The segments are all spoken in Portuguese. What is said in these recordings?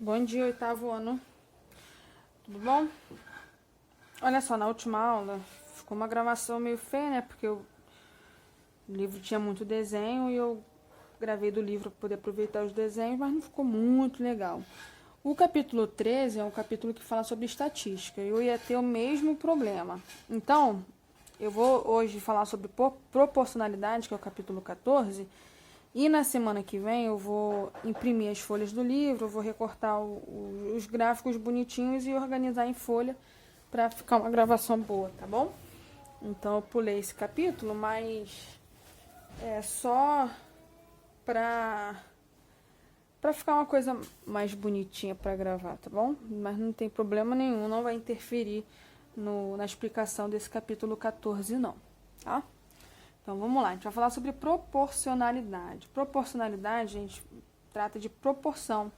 Bom dia, oitavo ano. Tudo bom? Olha só, na última aula ficou uma gravação meio feia, né? Porque o livro tinha muito desenho e eu gravei do livro para poder aproveitar os desenhos, mas não ficou muito legal. O capítulo 13 é um capítulo que fala sobre estatística e eu ia ter o mesmo problema. Então, eu vou hoje falar sobre proporcionalidade, que é o capítulo 14, e na semana que vem eu vou imprimir as folhas do livro, eu vou recortar os gráficos bonitinhos e organizar em folha para ficar uma gravação boa, tá bom? Então eu pulei esse capítulo, mas é só pra ficar uma coisa mais bonitinha pra gravar, tá bom? Mas não tem problema nenhum, não vai interferir na explicação desse capítulo 14 não, tá? Então vamos lá, a gente vai falar sobre proporcionalidade. Proporcionalidade, a gente trata de proporção,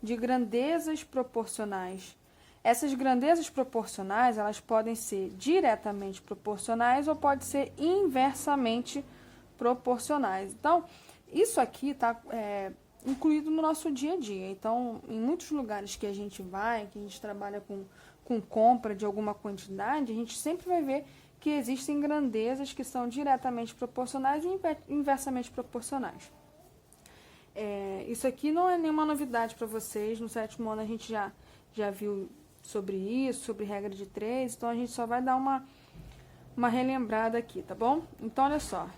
de grandezas proporcionais. Essas grandezas proporcionais, elas podem ser diretamente proporcionais ou pode ser inversamente proporcionais. Então, isso aqui está incluído no nosso dia a dia. Então, em muitos lugares que a gente vai, que a gente trabalha com compra de alguma quantidade, a gente sempre vai ver que existem grandezas que são diretamente proporcionais e inversamente proporcionais. Isso aqui não é nenhuma novidade para vocês. No sétimo ano a gente já viu sobre isso, sobre regra de 3, então a gente só vai dar uma relembrada aqui, tá bom? Então, olha só,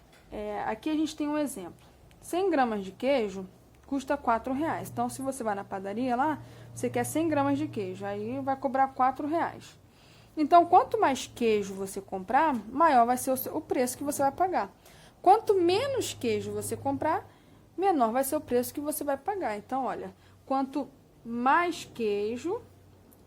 aqui a gente tem um exemplo. 100 gramas de queijo custa R$4. Então, se você vai na padaria lá, você quer 100 gramas de queijo, aí vai cobrar R$4. Então, quanto mais queijo você comprar, maior vai ser o preço que você vai pagar. Quanto menos queijo você comprar, menor vai ser o preço que você vai pagar. Então, olha, quanto mais queijo,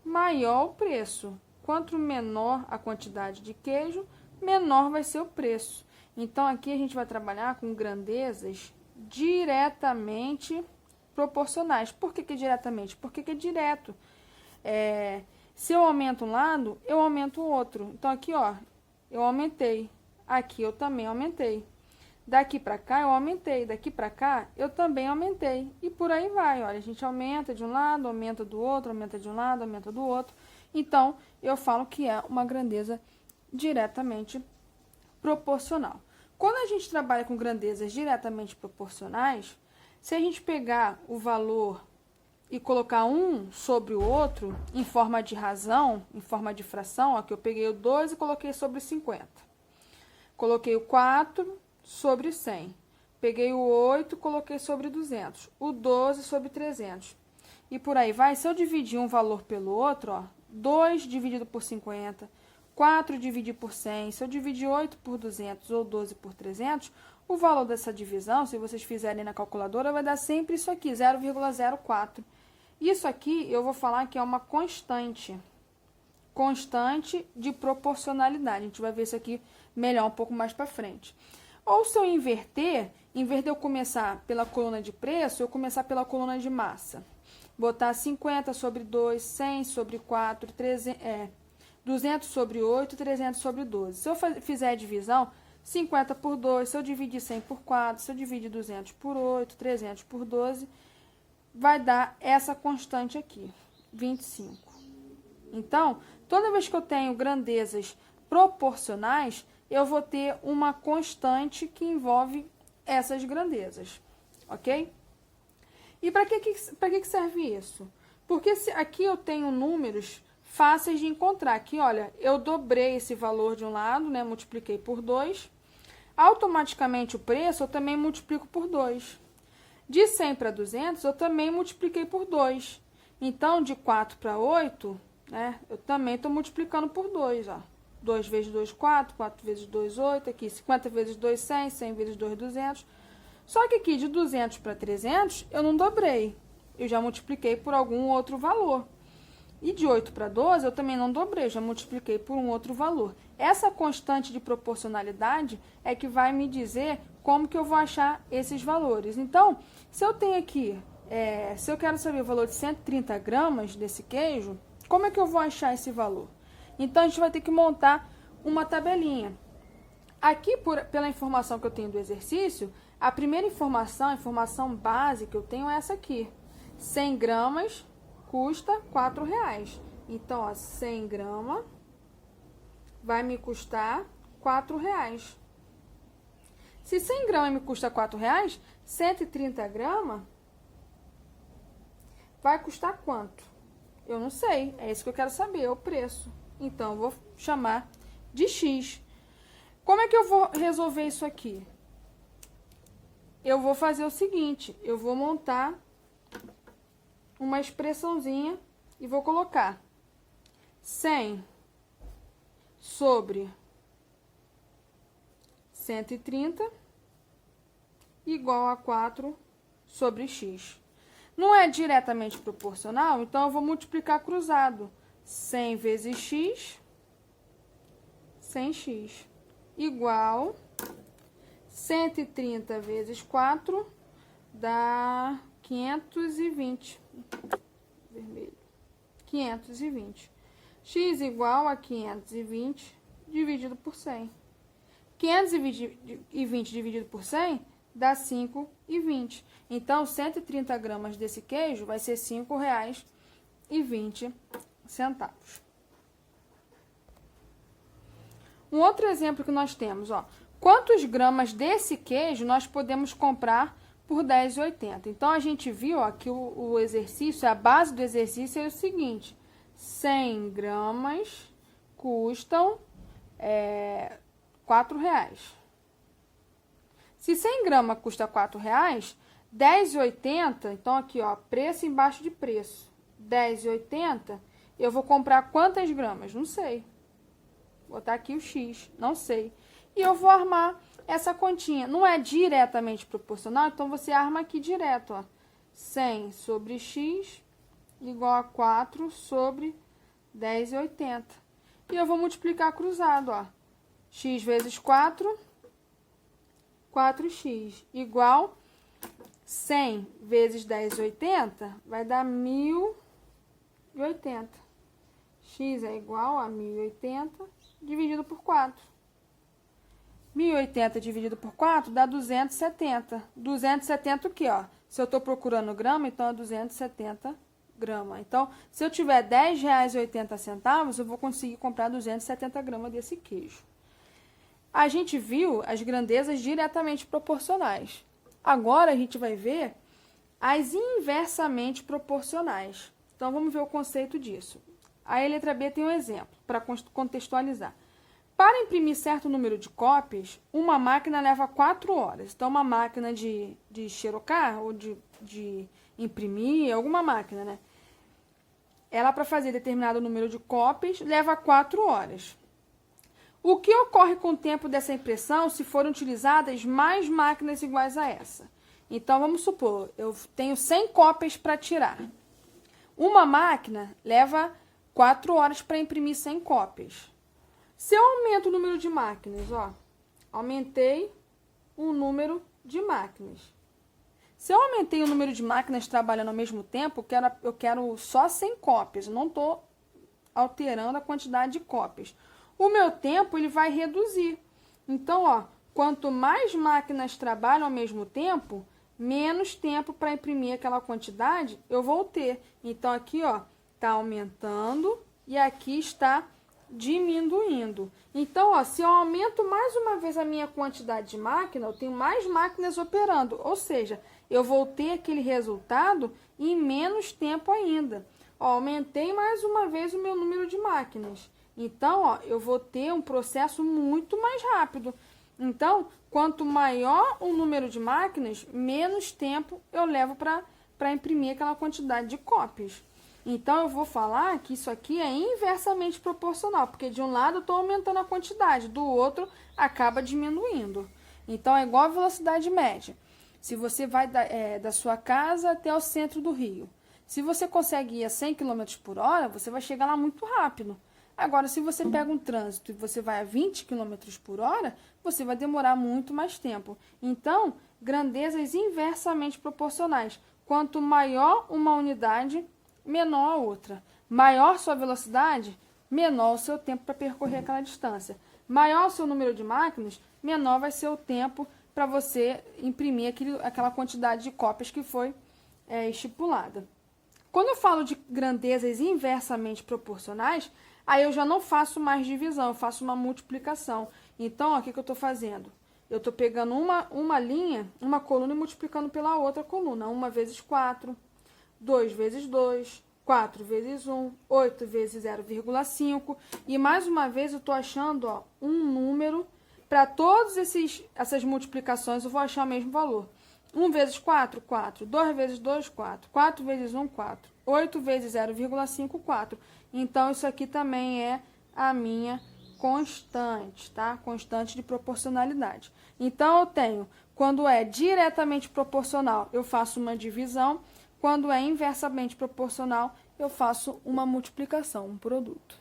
maior o preço. Quanto menor a quantidade de queijo, menor vai ser o preço. Então, aqui a gente vai trabalhar com grandezas diretamente proporcionais. Por que diretamente? Porque é direto. Se eu aumento um lado, eu aumento o outro. Então, aqui, ó, eu aumentei. Aqui eu também aumentei. Daqui para cá eu aumentei. Daqui para cá eu também aumentei. E por aí vai. Olha, a gente aumenta de um lado, aumenta do outro, aumenta de um lado, aumenta do outro. Então, eu falo que é uma grandeza diretamente proporcional. Quando a gente trabalha com grandezas diretamente proporcionais, se a gente pegar o valor e colocar um sobre o outro, em forma de razão, em forma de fração, ó, que eu peguei o 2 e coloquei sobre 50. Coloquei o 4 sobre 100. Peguei o 8, coloquei sobre 200. O 12 sobre 300. E por aí vai. Se eu dividir um valor pelo outro, ó, 2 dividido por 50, 4 dividido por 100, se eu dividir 8 por 200 ou 12 por 300, o valor dessa divisão, se vocês fizerem na calculadora, vai dar sempre isso aqui, 0,04. Isso aqui eu vou falar que é uma constante de proporcionalidade. A gente vai ver isso aqui melhor um pouco mais para frente. Ou se eu inverter, em vez de eu começar pela coluna de preço, eu começar pela coluna de massa. Botar 50 sobre 2, 100 sobre 4, 200 sobre 8, 300 sobre 12. Se eu fizer a divisão, 50 por 2, se eu dividir 100 por 4, se eu dividir 200 por 8, 300 por 12, vai dar essa constante aqui, 25. Então, toda vez que eu tenho grandezas proporcionais, eu vou ter uma constante que envolve essas grandezas, ok? E para que serve isso? Porque aqui eu tenho números fáceis de encontrar. Aqui, olha, eu dobrei esse valor de um lado, né? Multipliquei por 2. Automaticamente o preço eu também multiplico por 2. De 100 para 200 eu também multipliquei por 2. Então, de 4 para 8, né? Eu também estou multiplicando por 2, ó. 2 vezes 2, 4. 4 vezes 2, 8. Aqui, 50 vezes 2, 100. 100 vezes 2, 200. Só que aqui, de 200 para 300, eu não dobrei. Eu já multipliquei por algum outro valor. E de 8 para 12, eu também não dobrei, já multipliquei por um outro valor. Essa constante de proporcionalidade é que vai me dizer como que eu vou achar esses valores. Então, se eu tenho aqui, se eu quero saber o valor de 130 gramas desse queijo, como é que eu vou achar esse valor? Então, a gente vai ter que montar uma tabelinha. Aqui, pela informação que eu tenho do exercício, a primeira informação, a informação base que eu tenho é essa aqui. 100 gramas custa R$4. Então, ó, 100 gramas vai me custar R$4. Se 100 gramas me custa R$4, 130 gramas vai custar quanto? Eu não sei, é isso que eu quero saber, é o preço. Então, eu vou chamar de X. Como é que eu vou resolver isso aqui? Eu vou fazer o seguinte, eu vou montar uma expressãozinha e vou colocar 100 sobre 130 igual a 4 sobre X. Não é diretamente proporcional, então eu vou multiplicar cruzado. 100 vezes X, 100x, igual 130 vezes 4, dá 520. Vermelho. 520. X igual a 520 dividido por 100. 520 dividido por 100 dá 5,20. Então, 130 gramas desse queijo vai ser R$ 5,20. Um outro exemplo que nós temos, ó. Quantos gramas desse queijo nós podemos comprar por R$ 10,80? Então, a gente viu, ó, que o exercício, a base do exercício é o seguinte. 100 gramas custam R$4. Se 100 gramas custa R$4, R$10,80, então aqui, ó, preço embaixo de preço, R$10,80, eu vou comprar quantas gramas? Não sei. Vou botar aqui o X, não sei. E eu vou armar essa continha. Não é diretamente proporcional, então você arma aqui direto, ó. 100 sobre X igual a 4 sobre 10,80. E eu vou multiplicar cruzado, ó. X vezes 4, 4x, igual 100 vezes 10,80, vai dar 1.080. X é igual a 1.080 dividido por 4. 1.080 dividido por 4 dá 270. 270 o quê, ó? Se eu estou procurando grama, então é 270 gramas. Então, se eu tiver R$10,80, eu vou conseguir comprar 270 gramas desse queijo. A gente viu as grandezas diretamente proporcionais. Agora, a gente vai ver as inversamente proporcionais. Então, vamos ver o conceito disso. A letra B tem um exemplo para contextualizar. Para imprimir certo número de cópias, uma máquina leva 4 horas. Então, uma máquina de xerocar ou de imprimir, alguma máquina, né? Ela, para fazer determinado número de cópias, leva 4 horas. O que ocorre com o tempo dessa impressão se forem utilizadas mais máquinas iguais a essa? Então, vamos supor, eu tenho 100 cópias para tirar. Uma máquina leva 4 horas para imprimir 100 cópias. Se eu aumento o número de máquinas, ó, aumentei o número de máquinas. Se eu aumentei o número de máquinas trabalhando ao mesmo tempo, eu quero só 100 cópias, não estou alterando a quantidade de cópias. O meu tempo ele vai reduzir. Então, ó, quanto mais máquinas trabalham ao mesmo tempo, menos tempo para imprimir aquela quantidade eu vou ter. Então, aqui, ó, está aumentando e aqui está diminuindo. Então, ó, se eu aumento mais uma vez a minha quantidade de máquina, eu tenho mais máquinas operando. Ou seja, eu vou ter aquele resultado em menos tempo ainda. Ó, aumentei mais uma vez o meu número de máquinas. Então, ó, eu vou ter um processo muito mais rápido. Então, quanto maior o número de máquinas, menos tempo eu levo para imprimir aquela quantidade de cópias. Então, eu vou falar que isso aqui é inversamente proporcional, porque de um lado eu estou aumentando a quantidade, do outro acaba diminuindo. Então, é igual a velocidade média. Se você vai da sua casa até o centro do Rio, se você consegue ir a 100 km por hora, você vai chegar lá muito rápido. Agora, se você pega um trânsito e você vai a 20 km por hora, você vai demorar muito mais tempo. Então, grandezas inversamente proporcionais. Quanto maior uma unidade, menor a outra. Maior sua velocidade, menor o seu tempo para percorrer aquela distância. Maior o seu número de máquinas, menor vai ser o tempo para você imprimir aquela quantidade de cópias que foi estipulada. Quando eu falo de grandezas inversamente proporcionais, aí eu já não faço mais divisão, eu faço uma multiplicação. Então, ó, o que que eu estou fazendo? Eu estou pegando uma linha, uma coluna e multiplicando pela outra coluna. 1 vezes 4, 2 vezes 2, 4 vezes 1, 8 vezes 0,5. E mais uma vez eu estou achando, ó, um número. Para todas essas multiplicações eu vou achar o mesmo valor. 1 vezes 4, 4. 2 vezes 2, 4. 4 vezes 1, 4. 8 vezes 0,5, 4. Então, isso aqui também é a minha constante, tá? Constante de proporcionalidade. Então, eu tenho, quando é diretamente proporcional, eu faço uma divisão. Quando é inversamente proporcional, eu faço uma multiplicação, um produto.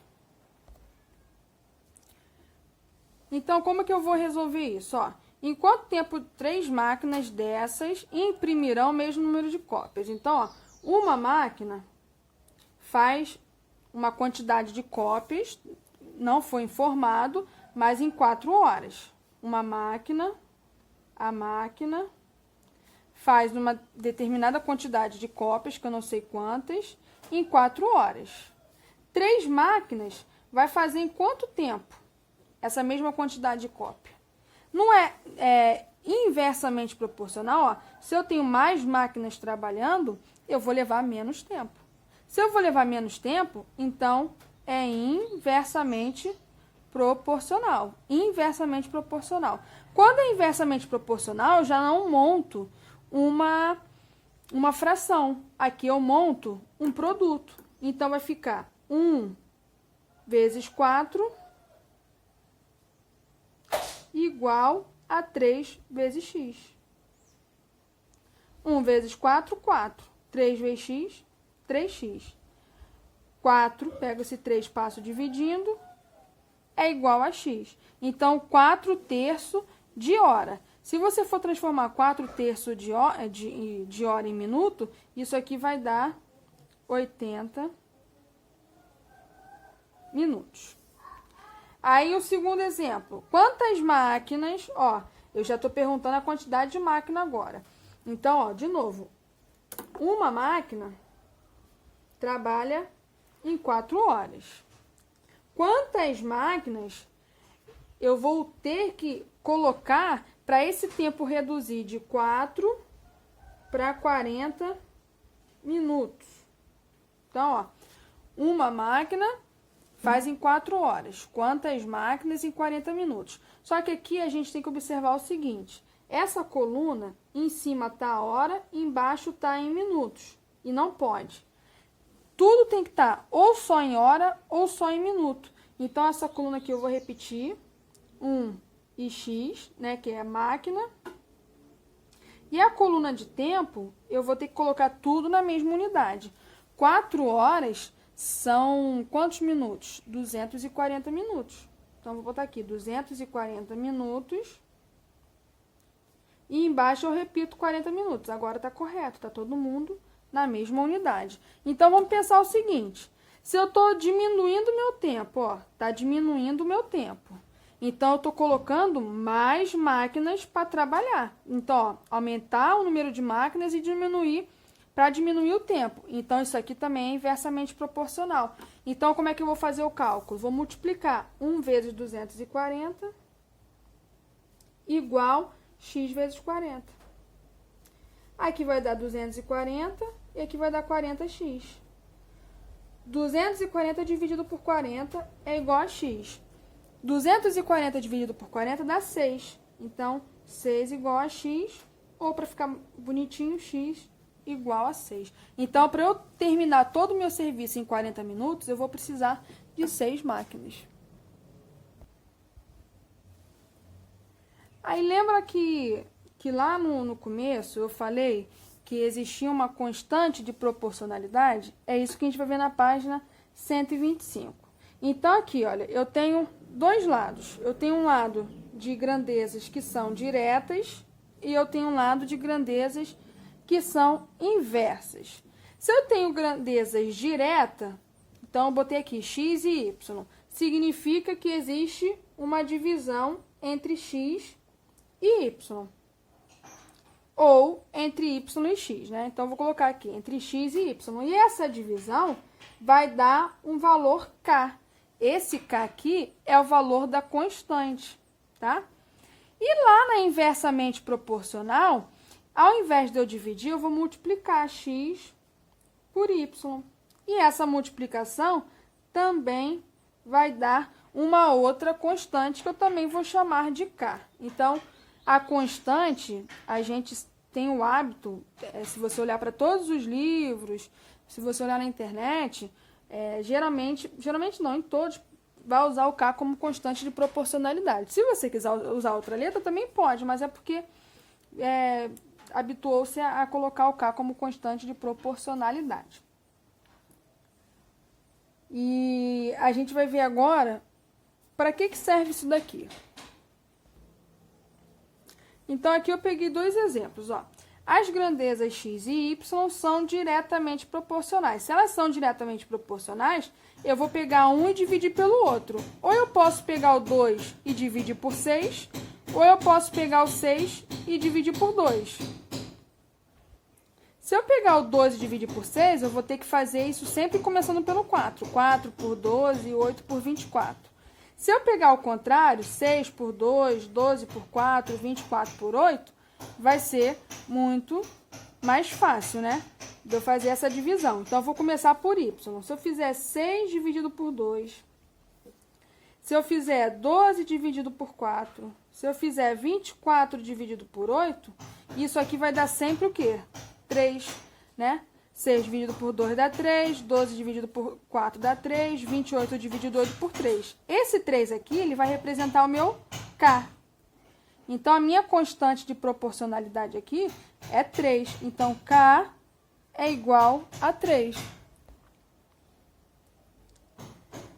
Então, como que eu vou resolver isso? Ó, em quanto tempo 3 máquinas dessas imprimirão o mesmo número de cópias? Então, ó, uma máquina faz uma quantidade de cópias, não foi informado, mas em 4 horas. A máquina faz uma determinada quantidade de cópias, que eu não sei quantas, em 4 horas. 3 máquinas vai fazer em quanto tempo essa mesma quantidade de cópia? Não é inversamente proporcional, ó. Se eu tenho mais máquinas trabalhando, eu vou levar menos tempo. Se eu vou levar menos tempo, então é inversamente proporcional. Inversamente proporcional. Quando é inversamente proporcional, eu já não monto uma fração. Aqui eu monto um produto. Então, vai ficar 1 vezes 4 igual a 3 vezes x. 1 vezes 4, 4. 3 vezes x, 3x. 4, pego esse 3, passo dividindo, é igual a x. Então, 4/3 de hora. Se você for transformar 4/3 de hora em minuto, isso aqui vai dar 80 minutos. Aí, o segundo exemplo. Quantas máquinas... Ó, eu já estou perguntando a quantidade de máquina agora. Então, ó, de novo. Uma máquina trabalha em 4 horas. Quantas máquinas eu vou ter que colocar para esse tempo reduzir de 4 para 40 minutos? Então, ó, uma máquina faz em 4 horas. Quantas máquinas em 40 minutos? Só que aqui a gente tem que observar o seguinte. Essa coluna, em cima está a hora, embaixo está em minutos. E não pode. Tudo tem que estar ou só em hora ou só em minuto. Então, essa coluna aqui eu vou repetir. 1 e x, né, que é a máquina. E a coluna de tempo, eu vou ter que colocar tudo na mesma unidade. 4 horas são quantos minutos? 240 minutos. Então, eu vou botar aqui 240 minutos. E embaixo eu repito 40 minutos. Agora tá correto, tá todo mundo na mesma unidade. Então, vamos pensar o seguinte. Se eu tô diminuindo o meu tempo, ó, tá diminuindo o meu tempo. Então, eu tô colocando mais máquinas para trabalhar. Então, ó, aumentar o número de máquinas e diminuir para diminuir o tempo. Então, isso aqui também é inversamente proporcional. Então, como é que eu vou fazer o cálculo? Vou multiplicar 1 vezes 240 igual x vezes 40. Aqui vai dar 240 e aqui vai dar 40x. 240 dividido por 40 é igual a x. 240 dividido por 40 dá 6. Então, 6 igual a x, ou para ficar bonitinho, x igual a 6. Então, para eu terminar todo o meu serviço em 40 minutos, eu vou precisar de 6 máquinas. Aí, lembra que lá no começo eu falei que existia uma constante de proporcionalidade? É isso que a gente vai ver na página 125. Então, aqui, olha, eu tenho dois lados. Eu tenho um lado de grandezas que são diretas e eu tenho um lado de grandezas que são inversas. Se eu tenho grandezas diretas, então eu botei aqui x e y, significa que existe uma divisão entre x e y. ou entre y e x, né? Então, vou colocar aqui entre x e y. E essa divisão vai dar um valor k. Esse k aqui é o valor da constante, tá? E lá na inversamente proporcional, ao invés de eu dividir, eu vou multiplicar x por y. E essa multiplicação também vai dar uma outra constante que eu também vou chamar de k. Então, a constante, a gente tem o hábito, se você olhar para todos os livros, se você olhar na internet, geralmente não, em todos, vai usar o k como constante de proporcionalidade. Se você quiser usar outra letra, também pode, mas é porque habituou-se a colocar o k como constante de proporcionalidade. E a gente vai ver agora para que serve isso daqui. Então, aqui eu peguei dois exemplos, ó. As grandezas x e y são diretamente proporcionais. Se elas são diretamente proporcionais, eu vou pegar um e dividir pelo outro. Ou eu posso pegar o 2 e dividir por 6, ou eu posso pegar o 6 e dividir por 2. Se eu pegar o 12 e dividir por 6, eu vou ter que fazer isso sempre começando pelo 4. 4 por 12, 8 por 24. Se eu pegar o contrário, 6 por 2, 12 por 4, 24 por 8, vai ser muito mais fácil, né? De eu fazer essa divisão. Então, eu vou começar por y. Se eu fizer 6 dividido por 2, se eu fizer 12 dividido por 4, se eu fizer 24 dividido por 8, isso aqui vai dar sempre o quê? 3, né? 6 dividido por 2 dá 3, 12 dividido por 4 dá 3, 28 dividido 8 por 3. Esse 3 aqui, ele vai representar o meu k. Então, a minha constante de proporcionalidade aqui é 3. Então, k é igual a 3.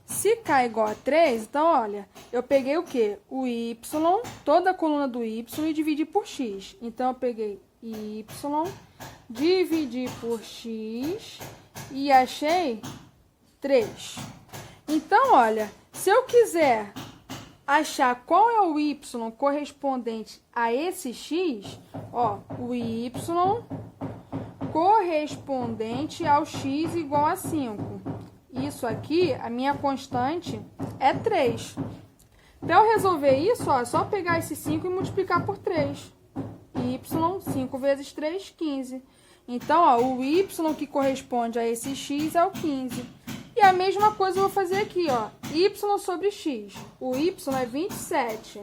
Se k é igual a 3, então, olha, eu peguei o quê? O y, toda a coluna do y e dividi por x. Então, eu peguei y, dividi por x e achei 3. Então, olha, se eu quiser achar qual é o y correspondente a esse x, ó, o y correspondente ao x igual a 5. Isso aqui, a minha constante é 3. Para eu resolver isso, ó, é só pegar esse 5 e multiplicar por 3. Y, 5 vezes 3, 15. Então, ó, o y que corresponde a esse x é o 15. E a mesma coisa eu vou fazer aqui, ó, y sobre x. O y é 27.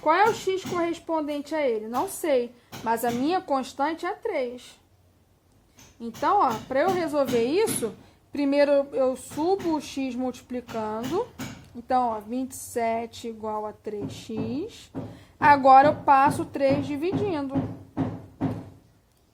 Qual é o x correspondente a ele? Não sei, mas a minha constante é 3. Então, ó, para eu resolver isso, primeiro eu subo o x multiplicando. Então, ó, 27 igual a 3x. Agora eu passo 3 dividindo.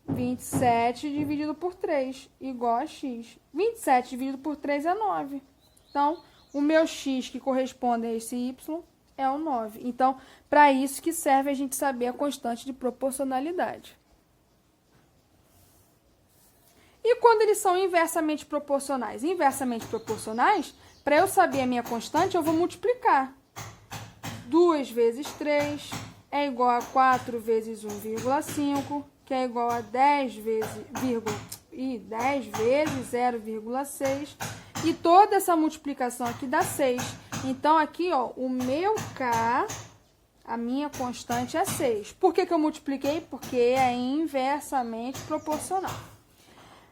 27 dividido por 3 igual a x. 27 dividido por 3 é 9. Então, o meu x que corresponde a esse y é o 9. Então, para isso que serve a gente saber a constante de proporcionalidade. E quando eles são inversamente proporcionais? Inversamente proporcionais, para eu saber a minha constante, eu vou multiplicar. 2 vezes 3 é igual a 4 vezes 1,5, que é igual a 10 vezes 0,6. E toda essa multiplicação aqui dá 6. Então, aqui, ó, o meu k, a minha constante é 6. Por que eu multipliquei? Porque é inversamente proporcional.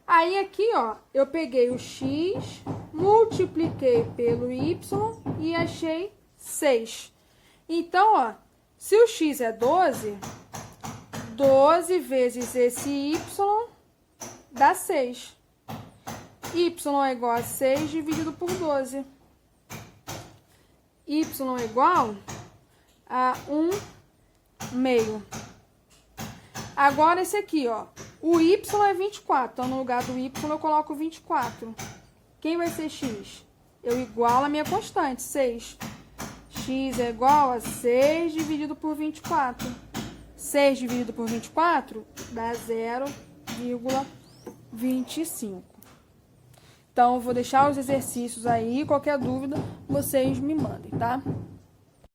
Aí, aqui, ó, eu peguei o x, multipliquei pelo y e achei 6. Então, ó, se o x é 12, 12 vezes esse y dá 6. Y é igual a 6 dividido por 12. Y é igual a 1/2. Agora, esse aqui, ó. O y é 24. Então, no lugar do y, eu coloco 24. Quem vai ser x? Eu igualo a minha constante, 6. X é igual a 6 dividido por 24. 6 dividido por 24 dá 0,25. Então, eu vou deixar os exercícios aí. Qualquer dúvida, vocês me mandem, tá?